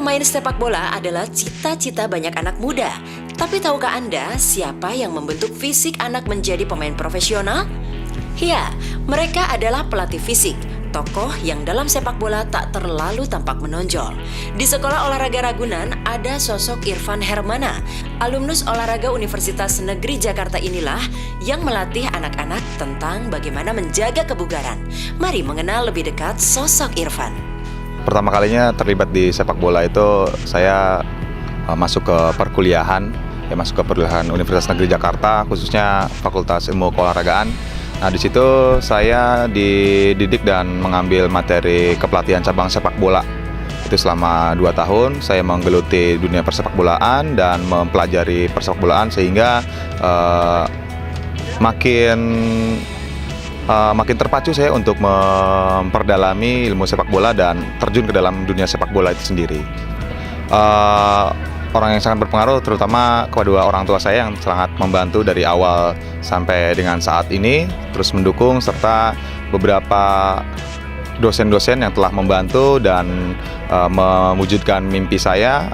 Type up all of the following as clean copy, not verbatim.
pemain sepak bola adalah cita-cita banyak anak muda. Tapi tahukah Anda siapa yang membentuk fisik anak menjadi pemain profesional? Ya, mereka adalah pelatih fisik, tokoh yang dalam sepak bola tak terlalu tampak menonjol. Di Sekolah Olahraga Ragunan ada sosok Irfan Hermana, alumnus olahraga Universitas Negeri Jakarta inilah yang melatih anak-anak tentang bagaimana menjaga kebugaran. Mari mengenal lebih dekat sosok Irfan. Pertama kalinya terlibat di sepak bola itu saya masuk ke perkuliahan Universitas Negeri Jakarta, khususnya Fakultas Ilmu Keolahragaan. Nah, di situ saya dididik dan mengambil materi kepelatihan cabang sepak bola. Itu selama 2 tahun saya menggeluti dunia persepakbolaan dan mempelajari persepakbolaan sehingga makin terpacu saya untuk memperdalami ilmu sepak bola dan terjun ke dalam dunia sepak bola itu sendiri. Orang yang sangat berpengaruh terutama kedua orang tua saya yang sangat membantu dari awal sampai dengan saat ini, terus mendukung, serta beberapa dosen-dosen yang telah membantu dan mewujudkan mimpi saya,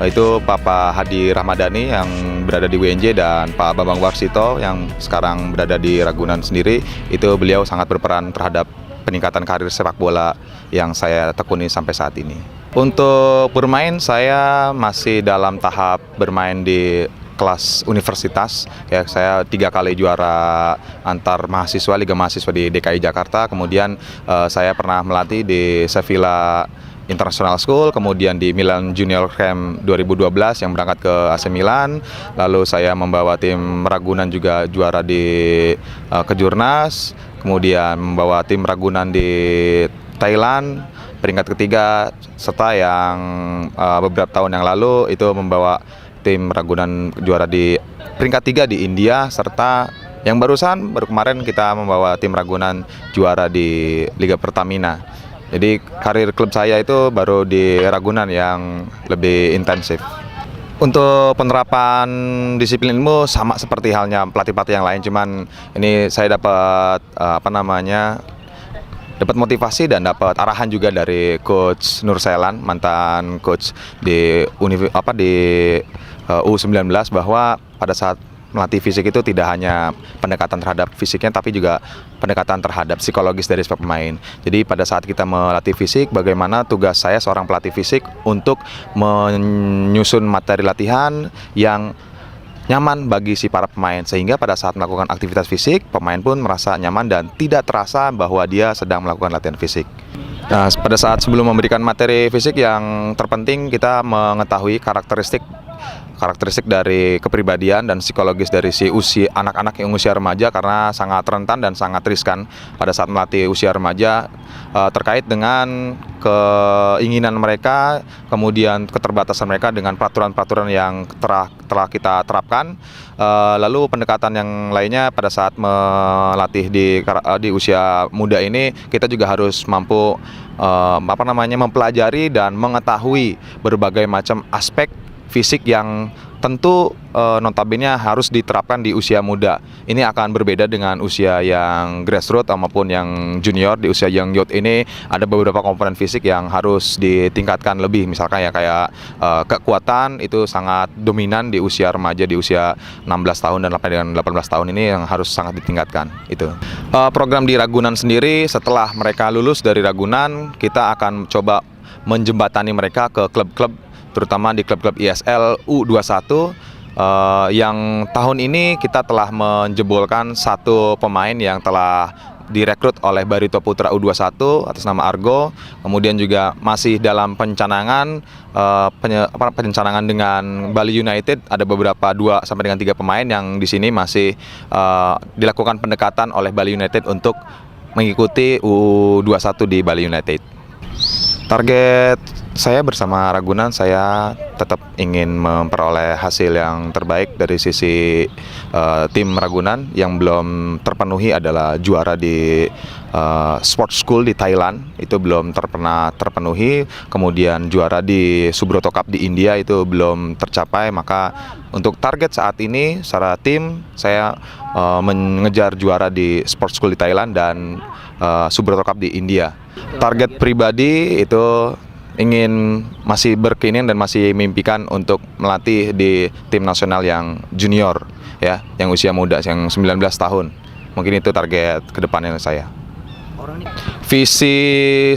itu Pak Hadi Rahmadani yang berada di WNJ dan Pak Bambang Warsito yang sekarang berada di Ragunan sendiri. Itu beliau sangat berperan terhadap peningkatan karir sepak bola yang saya tekuni sampai saat ini. Untuk bermain, saya masih dalam tahap bermain di kelas universitas. Ya, saya 3 kali juara antar mahasiswa, Liga Mahasiswa di DKI Jakarta. Kemudian saya pernah melatih di Sevilla International School, kemudian di Milan Junior Camp 2012 yang berangkat ke AC Milan. Lalu saya membawa tim Ragunan juga juara di Kejurnas. Kemudian membawa tim Ragunan di Thailand peringkat ketiga, serta yang beberapa tahun yang lalu itu membawa tim Ragunan juara di peringkat 3 di India, serta yang baru kemarin kita membawa tim Ragunan juara di Liga Pertamina. Jadi karir klub saya itu baru di Ragunan yang lebih intensif. Untuk penerapan disiplin ilmu sama seperti halnya pelatih-pelatih yang lain, cuman ini saya dapat dapat motivasi dan dapat arahan juga dari Coach Nur Selan, mantan coach di U19, bahwa pada saat melatih fisik itu tidak hanya pendekatan terhadap fisiknya, tapi juga pendekatan terhadap psikologis dari setiap pemain. Jadi pada saat kita melatih fisik, bagaimana tugas saya seorang pelatih fisik untuk menyusun materi latihan yang nyaman bagi si para pemain, sehingga pada saat melakukan aktivitas fisik, pemain pun merasa nyaman dan tidak terasa bahwa dia sedang melakukan latihan fisik. Nah, pada saat sebelum memberikan materi fisik, yang terpenting kita mengetahui karakteristik dari kepribadian dan psikologis dari si anak-anak yang usia remaja, karena sangat rentan dan sangat riskan pada saat melatih usia remaja terkait dengan keinginan mereka, kemudian keterbatasan mereka dengan peraturan-peraturan yang telah kita terapkan. Lalu pendekatan yang lainnya pada saat melatih di usia muda ini, kita juga harus mampu mempelajari dan mengetahui berbagai macam aspek fisik yang tentu notabene harus diterapkan di usia muda. Ini akan berbeda dengan usia yang grassroots maupun yang junior. Di usia yang youth ini ada beberapa komponen fisik yang harus ditingkatkan lebih. Misalkan ya kayak kekuatan itu sangat dominan di usia remaja, di usia 16 tahun dan sampai dengan 18 tahun ini yang harus sangat ditingkatkan. Itu. Program di Ragunan sendiri, setelah mereka lulus dari Ragunan, kita akan coba menjembatani mereka ke klub-klub, terutama di klub-klub ISL U21, yang tahun ini kita telah menjebolkan 1 pemain yang telah direkrut oleh Barito Putra U21 atas nama Argo. Kemudian juga masih dalam pencanangan dengan Bali United, ada beberapa 2 sampai dengan 3 pemain yang di sini masih dilakukan pendekatan oleh Bali United untuk mengikuti U21 di Bali United. Target saya bersama Ragunan, saya tetap ingin memperoleh hasil yang terbaik dari sisi tim Ragunan. Yang belum terpenuhi adalah juara di sports school di Thailand, itu belum pernah terpenuhi. Kemudian juara di Subroto Cup di India itu belum tercapai. Maka untuk target saat ini secara tim, saya mengejar juara di sports school di Thailand dan Subroto Cup di India. Target pribadi itu ingin masih berkeinginan dan masih mimpikan untuk melatih di tim nasional yang junior ya, yang usia muda, yang 19 tahun. Mungkin itu target kedepannya saya. Visi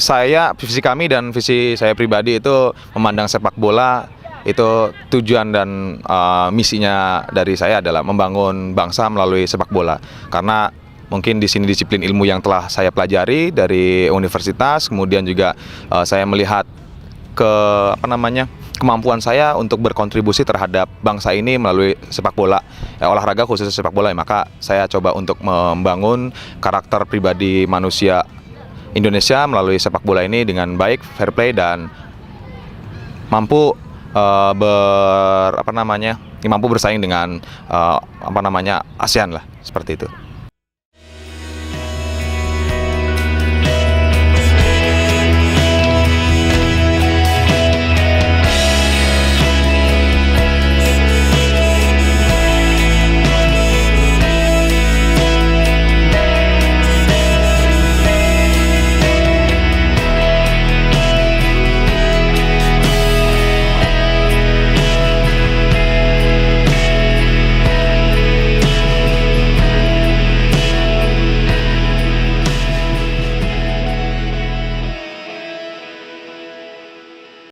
kami dan visi saya pribadi itu memandang sepak bola itu tujuan dan misinya dari saya adalah membangun bangsa melalui sepak bola. Karena mungkin di sini disiplin ilmu yang telah saya pelajari dari universitas, kemudian juga saya melihat kemampuan saya untuk berkontribusi terhadap bangsa ini melalui sepak bola, olahraga khususnya sepak bola. Maka saya coba untuk membangun karakter pribadi manusia Indonesia melalui sepak bola ini dengan baik, fair play, dan mampu mampu bersaing dengan ASEAN lah, seperti itu.